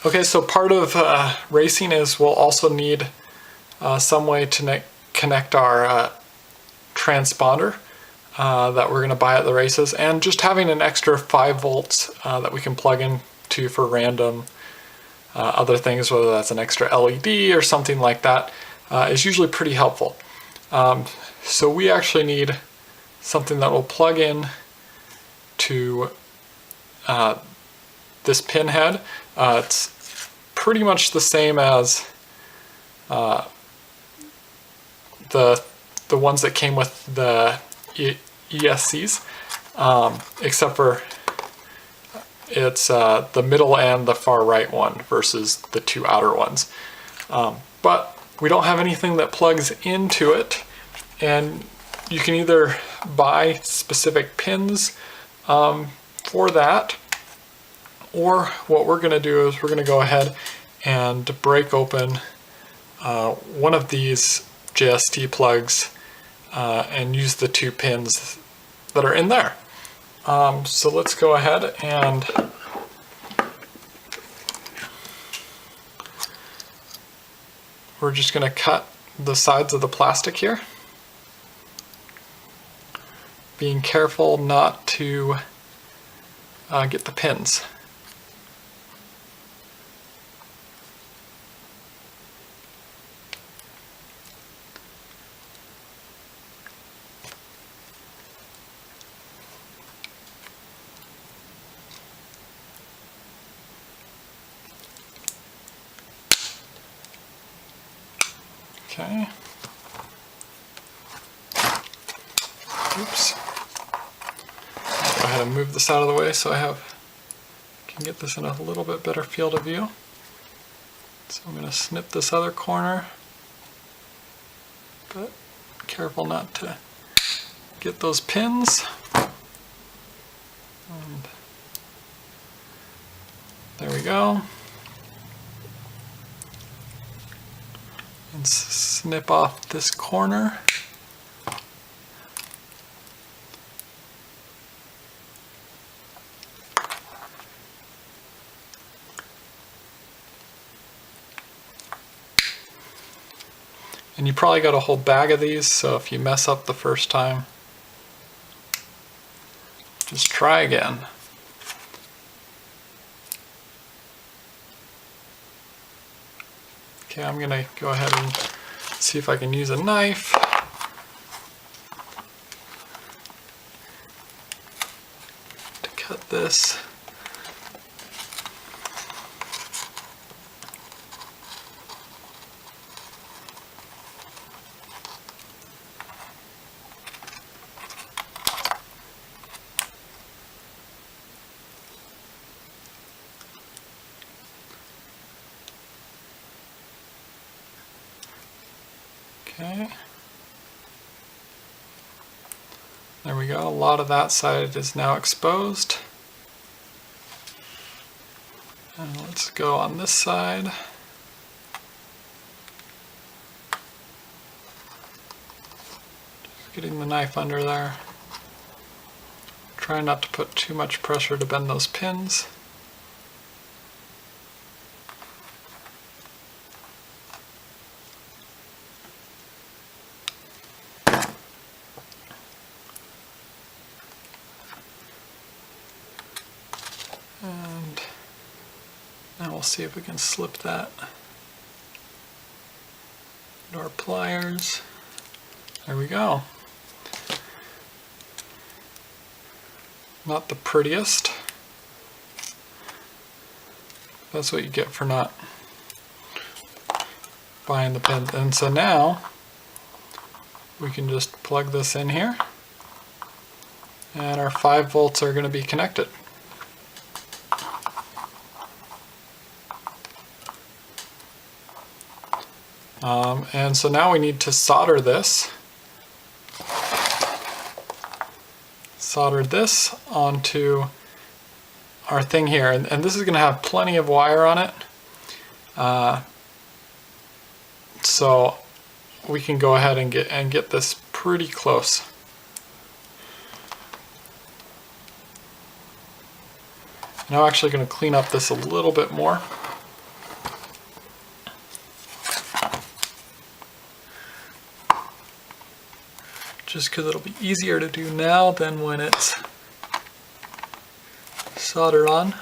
Okay, so part of racing is we'll also need some way to connect our transponder that we're going to buy at the races, and just having an extra 5 volts that we can plug into for random other things, whether that's an extra LED or something like that, is usually pretty helpful. So we actually need something that will plug in to this pin head. It's pretty much the same as the ones that came with the ESCs, except for it's the middle and the far right one versus the 2 outer ones. But we don't have anything that plugs into it, and you can either buy specific pins for that, or what we're going to do is we're going to go ahead and break open one of these JST plugs and use the 2 pins that are in there. So let's go ahead and we're just going to cut the sides of the plastic here, being careful not to get the pins. Okay. Oops. Go ahead and move this out of the way so I can get this in a little bit better field of view. So I'm going to snip this other corner, but careful not to get those pins. And there we go. And snip off this corner. And you probably got a whole bag of these, so if you mess up the first time, just try again. Okay, I'm going to go ahead and see if I can use a knife. To cut this. Okay, there we go. A lot of that side is now exposed. And let's go on this side. Just getting the knife under there. Try not to put too much pressure to bend those pins. And now we'll see if we can slip that into our pliers. There we go. Not the prettiest. That's what you get for not buying the pins. And so now we can just plug this in here, and our 5 volts are going to be connected. And so now we need to solder this. Solder this onto our thing here, and this is going to have plenty of wire on it, so we can go ahead and get this pretty close. Now I'm actually going to clean up this a little bit more. just because it'll be easier to do now than when it's soldered on.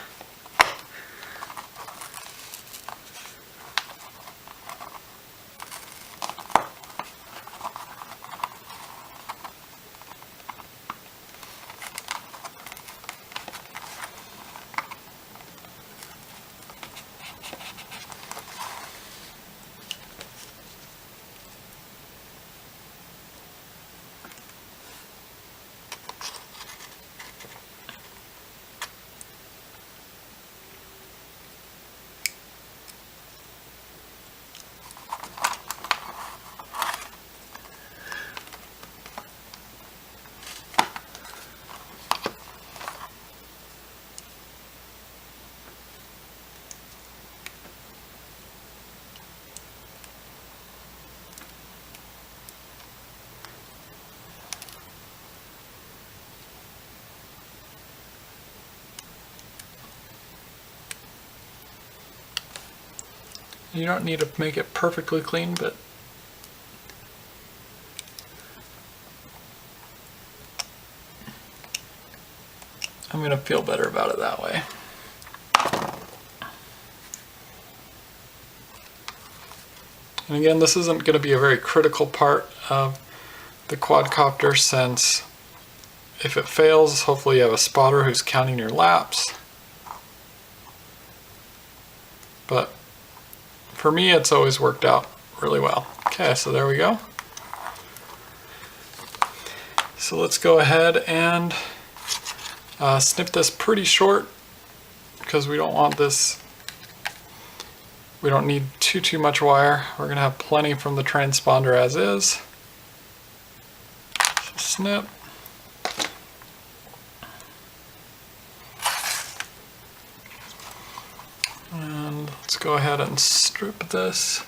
You don't need to make it perfectly clean, but I'm going to feel better about it that way. And again, this isn't going to be a very critical part of the quadcopter, since if it fails, hopefully you have a spotter who's counting your laps. But for me, it's always worked out really well. Okay, so there we go. So let's go ahead and snip this pretty short, because we don't want this, we don't need too much wire. We're gonna have plenty from the transponder as is. So snip. And let's go ahead and strip this.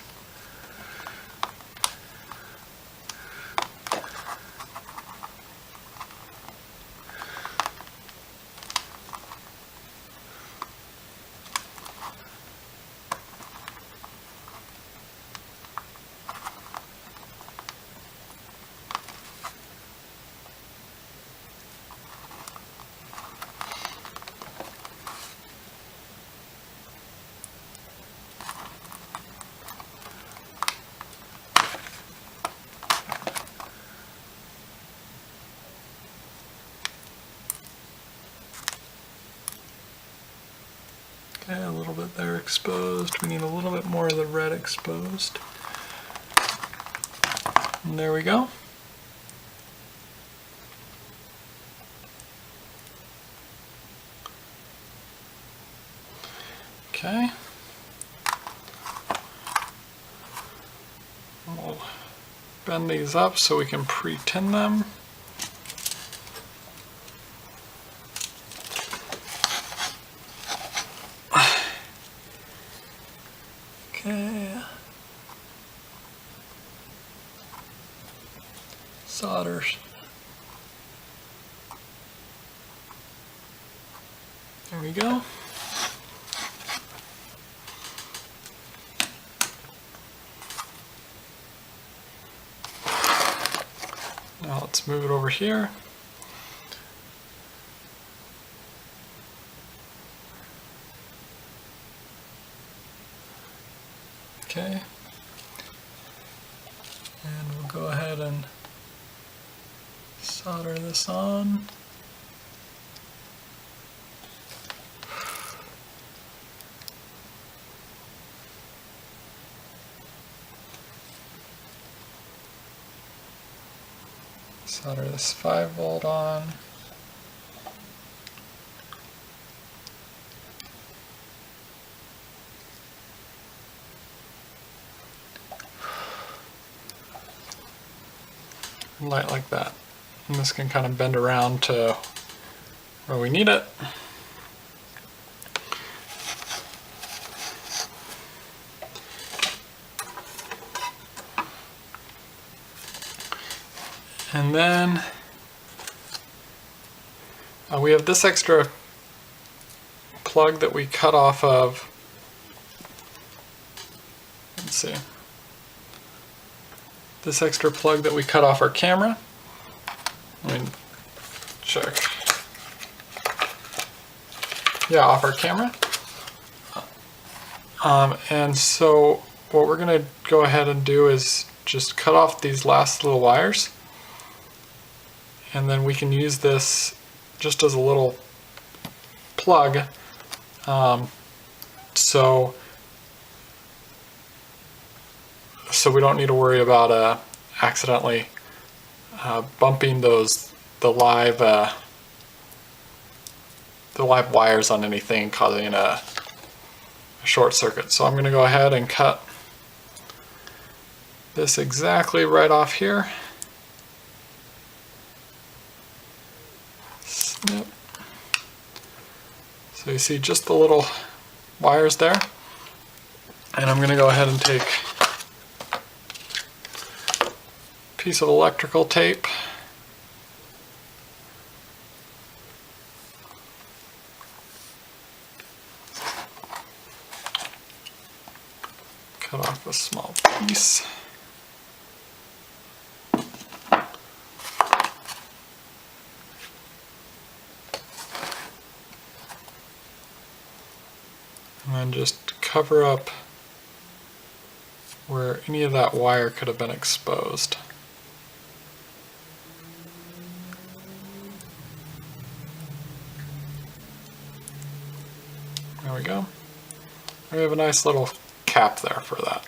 Okay, a little bit there exposed. We need a little bit more of the red exposed. And there we go. Okay. We'll bend these up so we can pre-tin them. Okay. Solders. There we go. Now let's move it over here. Okay. And we'll go ahead and solder this on. Solder this 5-volt on. Light like that. And this can kind of bend around to where we need it. And then we have this extra plug that we cut off of, let's see, this extra plug that we cut off our camera. Let me check. Yeah, off our camera. And so what we're going to go ahead and do is just cut off these last little wires, and then we can use this just as a little plug, so we don't need to worry about accidentally bumping the live wires on anything, causing a short circuit. So I'm going to go ahead and cut this exactly right off here. Snip. So you see just the little wires there. And I'm going to go ahead and take a piece of electrical tape. Cut off a small piece. And then just cover up where any of that wire could have been exposed. There we go. We have a nice little cap there for that.